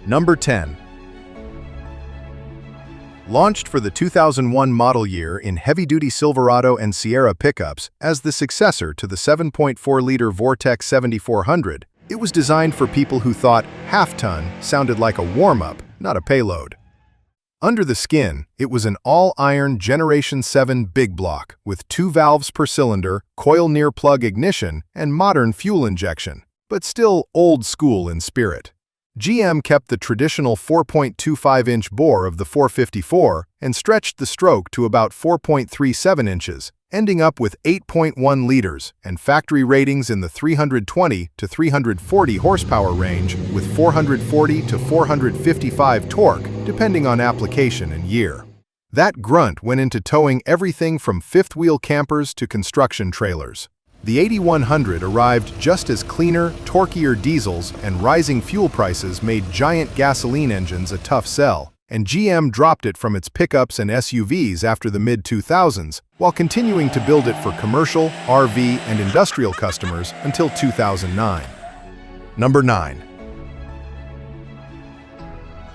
Number 10. Launched for the 2001 model year in heavy-duty Silverado and Sierra pickups as the successor to the 7.4-liter Vortex 7400, it was designed for people who thought half-ton sounded like a warm-up, not a payload. Under the skin, it was an all-iron Generation 7 big block with 2 valves per cylinder, coil near-plug ignition, and modern fuel injection, but still old-school in spirit. GM kept the traditional 4.25-inch bore of the 454 and stretched the stroke to about 4.37 inches, ending up with 8.1 liters and factory ratings in the 320 to 340 horsepower range with 440 to 455 torque, depending on application and year. That grunt went into towing everything from fifth-wheel campers to construction trailers. The 8100 arrived just as cleaner, torquier diesels and rising fuel prices made giant gasoline engines a tough sell, and GM dropped it from its pickups and SUVs after the mid-2000s, while continuing to build it for commercial, RV, and industrial customers until 2009. Number 9.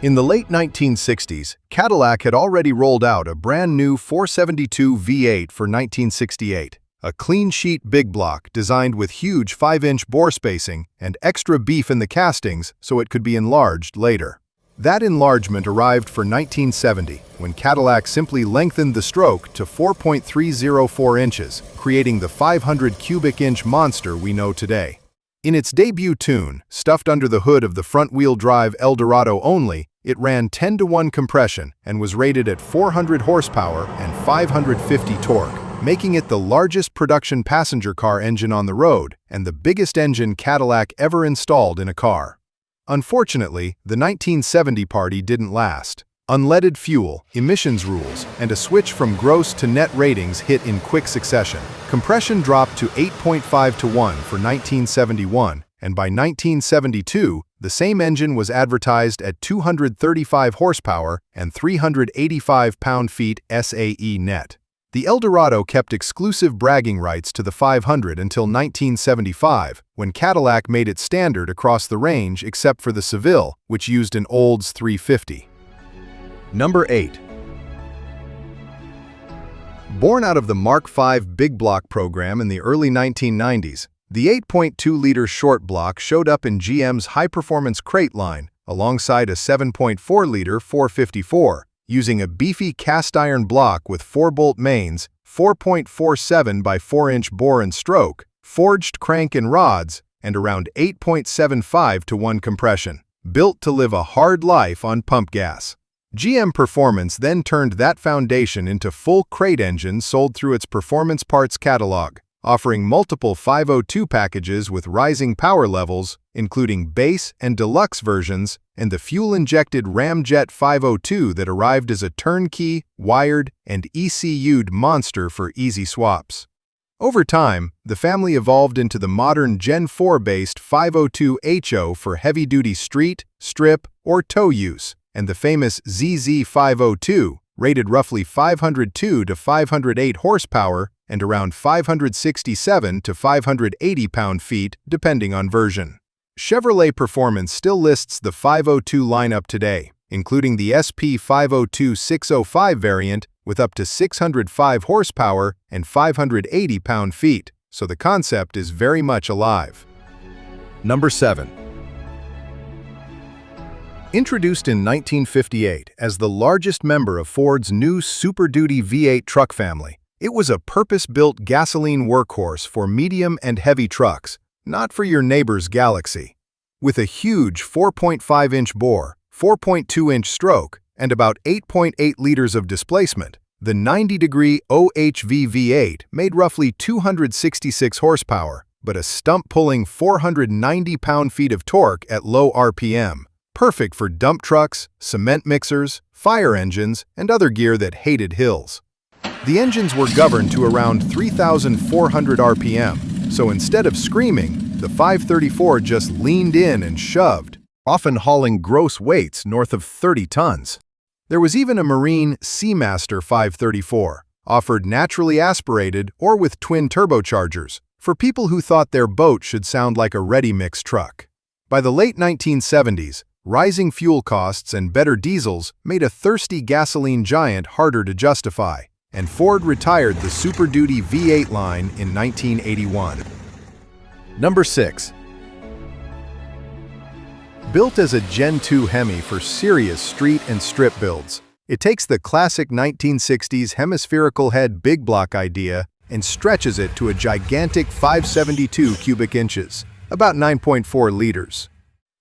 In the late 1960s, Cadillac had already rolled out a brand new 472 V8 for 1968. A clean-sheet big block designed with huge 5-inch bore spacing and extra beef in the castings so it could be enlarged later. That enlargement arrived for 1970, when Cadillac simply lengthened the stroke to 4.304 inches, creating the 500 cubic inch monster we know today. In its debut tune, stuffed under the hood of the front-wheel drive Eldorado only, it ran 10-to-1 compression and was rated at 400 horsepower and 550 torque, making it the largest production passenger car engine on the road and the biggest engine Cadillac ever installed in a car. Unfortunately, the 1970 party didn't last. Unleaded fuel, emissions rules, and a switch from gross to net ratings hit in quick succession. Compression dropped to 8.5-to-1 for 1971, and by 1972, the same engine was advertised at 235 horsepower and 385 pound-feet SAE net. The Eldorado kept exclusive bragging rights to the 500 until 1975, when Cadillac made it standard across the range except for the Seville, which used an Olds 350. Number 8. Born out of the Mark V big block program in the early 1990s, the 8.2-liter short block showed up in GM's high-performance crate line alongside a 7.4-liter 454. Using a beefy cast-iron block with 4-bolt mains, 4.47 by 4-inch bore and stroke, forged crank and rods, and around 8.75-to-1 compression, built to live a hard life on pump gas. GM Performance then turned that foundation into full crate engines sold through its performance parts catalog, offering multiple 502 packages with rising power levels, including base and deluxe versions, and the fuel-injected Ramjet 502 that arrived as a turnkey, wired, and ECU'd monster for easy swaps. Over time, the family evolved into the modern Gen 4-based 502HO for heavy-duty street, strip, or tow use, and the famous ZZ 502, rated roughly 502 to 508 horsepower and around 567 to 580 pound-feet, depending on version. Chevrolet Performance still lists the 502 lineup today, including the SP 502 605 variant with up to 605 horsepower and 580 pound-feet, so the concept is very much alive. Number 7. Introduced in 1958 as the largest member of Ford's new Super Duty V8 truck family, it was a purpose-built gasoline workhorse for medium and heavy trucks, not for your neighbor's Galaxy. With a huge 4.5-inch bore, 4.2-inch stroke, and about 8.8 liters of displacement, the 90-degree OHV V8 made roughly 266 horsepower, but a stump-pulling 490 pound-feet of torque at low RPM, perfect for dump trucks, cement mixers, fire engines, and other gear that hated hills. The engines were governed to around 3,400 RPM, so instead of screaming, the 534 just leaned in and shoved, often hauling gross weights north of 30 tons. There was even a Marine Seamaster 534, offered naturally aspirated or with twin turbochargers, for people who thought their boat should sound like a ready-mix truck. By the late 1970s, rising fuel costs and better diesels made a thirsty gasoline giant harder to justify, and Ford retired the Super Duty V8 line in 1981. Number 6. Built as a Gen 2 Hemi for serious street and strip builds, it takes the classic 1960s hemispherical head big block idea and stretches it to a gigantic 572 cubic inches, about 9.4 liters.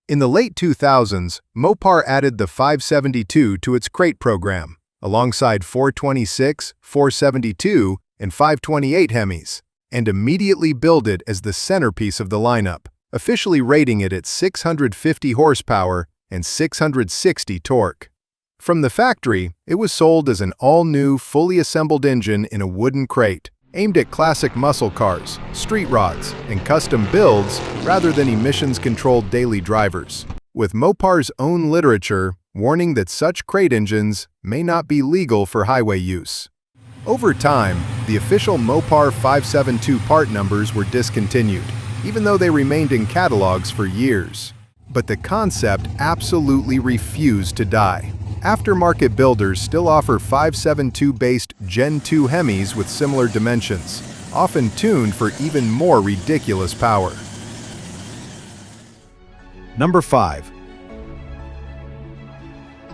In the late 2000s, Mopar added the 572 to its crate program, alongside 426, 472, and 528 Hemis, and immediately billed it as the centerpiece of the lineup, officially rating it at 650 horsepower and 660 torque. From the factory, it was sold as an all-new, fully assembled engine in a wooden crate, aimed at classic muscle cars, street rods, and custom builds rather than emissions-controlled daily drivers, with Mopar's own literature warning that such crate engines may not be legal for highway use. Over time, the official Mopar 572 part numbers were discontinued, even though they remained in catalogs for years. But the concept absolutely refused to die. Aftermarket builders still offer 572-based Gen 2 Hemis with similar dimensions, often tuned for even more ridiculous power. Number 5.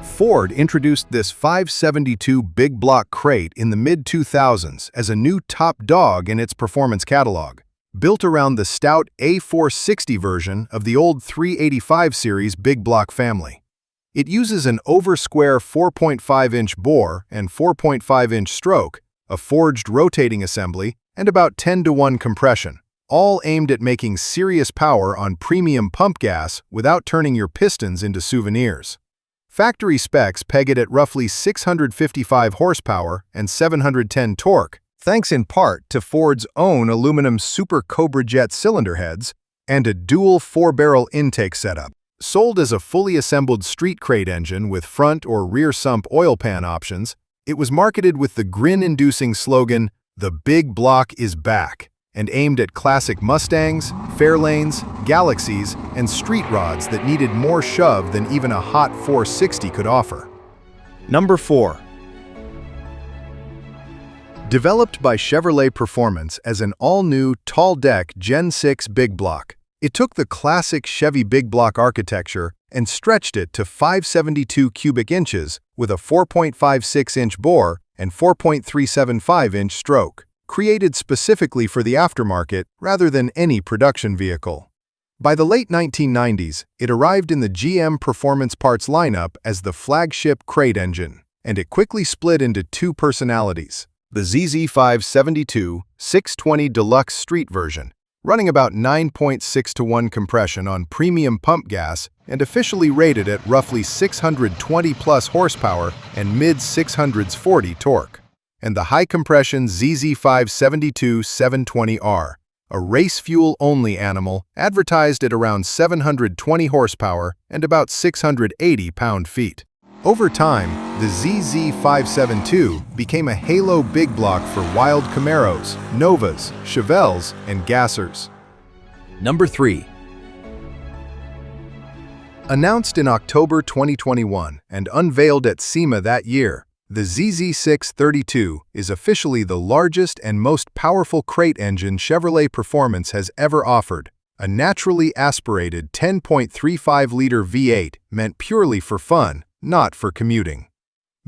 Ford introduced this 572 big block crate in the mid-2000s as a new top dog in its performance catalog, built around the stout A460 version of the old 385 series big block family. It uses an over-square 4.5-inch bore and 4.5-inch stroke, a forged rotating assembly, and about 10-to-1 compression, all aimed at making serious power on premium pump gas without turning your pistons into souvenirs. Factory specs peg it at roughly 655 horsepower and 710 torque, thanks in part to Ford's own aluminum Super Cobra Jet cylinder heads and a dual 4-barrel intake setup. Sold as a fully assembled street crate engine with front or rear sump oil pan options, it was marketed with the grin-inducing slogan, "The Big Block is Back," and aimed at classic Mustangs, Fairlanes, Galaxies, and street rods that needed more shove than even a hot 460 could offer. Number 4. Developed by Chevrolet Performance as an all-new tall-deck Gen 6 big block, it took the classic Chevy big block architecture and stretched it to 572 cubic inches with a 4.56-inch bore and 4.375-inch stroke, created specifically for the aftermarket rather than any production vehicle. By the late 1990s, it arrived in the GM Performance Parts lineup as the flagship crate engine, and it quickly split into two personalities: the ZZ572 620 Deluxe Street version, running about 9.6-to-1 compression on premium pump gas and officially rated at roughly 620-plus horsepower and mid-600s 40 torque, and the high-compression ZZ572 720R, a race fuel-only animal advertised at around 720 horsepower and about 680 pound-feet. Over time, the ZZ572 became a halo big block for wild Camaros, Novas, Chevelles, and Gassers. Number 3. Announced in October 2021 and unveiled at SEMA that year, the ZZ632 is officially the largest and most powerful crate engine Chevrolet Performance has ever offered, a naturally aspirated 10.35-liter V8 meant purely for fun, not for commuting.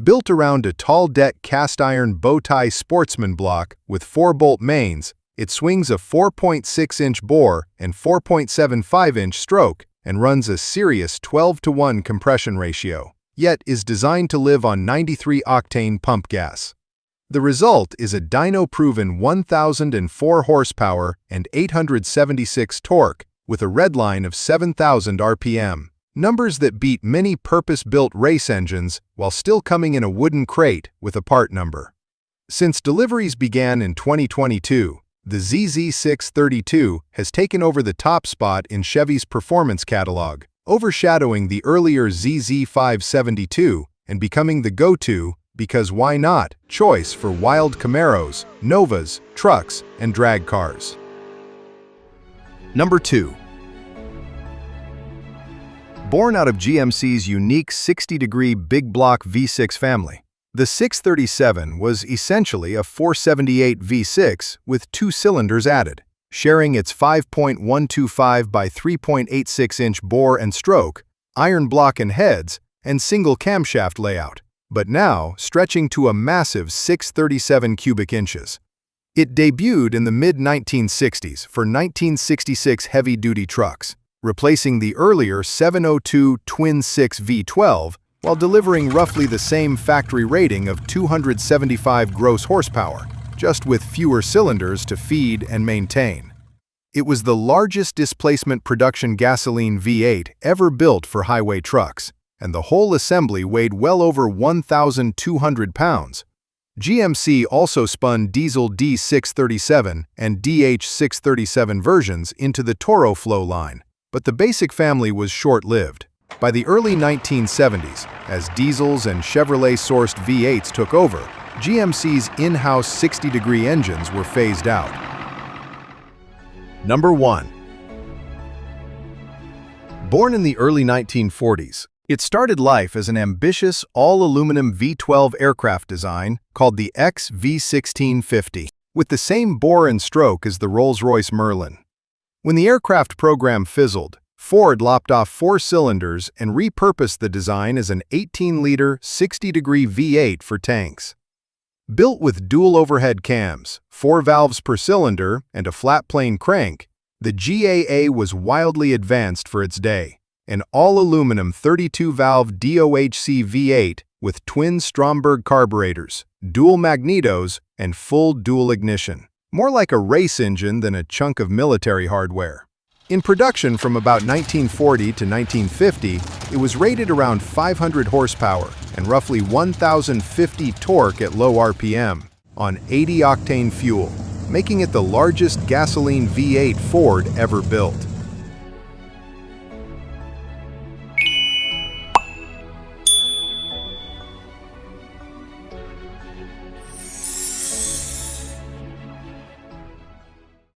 Built around a tall-deck cast-iron bow-tie sportsman block with 4-bolt mains, it swings a 4.6-inch bore and 4.75-inch stroke and runs a serious 12-to-1 compression ratio, yet is designed to live on 93-octane pump gas. The result is a dyno-proven 1,004 horsepower and 876 torque with a redline of 7,000 RPM, numbers that beat many purpose-built race engines while still coming in a wooden crate with a part number. Since deliveries began in 2022, the ZZ632 has taken over the top spot in Chevy's performance catalog, overshadowing the earlier ZZ572 and becoming the go-to because why not choice for wild Camaros, Novas, trucks, and drag cars. Number 2. Born out of GMC's unique 60-degree big block V6 family, the 637 was essentially a 478 V6 with 2 cylinders added, sharing its 5.125 by 3.86-inch bore and stroke, iron block and heads, and single camshaft layout, but now stretching to a massive 637 cubic inches. It debuted in the mid-1960s for 1966 heavy-duty trucks, replacing the earlier 702 twin-6 V12 while delivering roughly the same factory rating of 275 gross horsepower, just with fewer cylinders to feed and maintain. It was the largest displacement production gasoline V8 ever built for highway trucks, and the whole assembly weighed well over 1,200 pounds. GMC also spun diesel D637 and DH637 versions into the Toro Flow line, but the basic family was short-lived. By the early 1970s, as diesels and Chevrolet-sourced V8s took over, GMC's in-house 60-degree engines were phased out. Number 1. Born in the early 1940s, it started life as an ambitious all-aluminum V12 aircraft design called the XV1650, with the same bore and stroke as the Rolls-Royce Merlin. When the aircraft program fizzled, Ford lopped off 4 cylinders and repurposed the design as an 18-liter, 60-degree V8 for tanks. Built with dual overhead cams, 4 valves per cylinder, and a flat-plane crank, the GAA was wildly advanced for its day, an all-aluminum 32-valve DOHC V8 with twin Stromberg carburetors, dual magnetos, and full dual ignition. More like a race engine than a chunk of military hardware. In production from about 1940 to 1950, it was rated around 500 horsepower and roughly 1,050 torque at low RPM on 80-octane fuel, making it the largest gasoline V8 Ford ever built.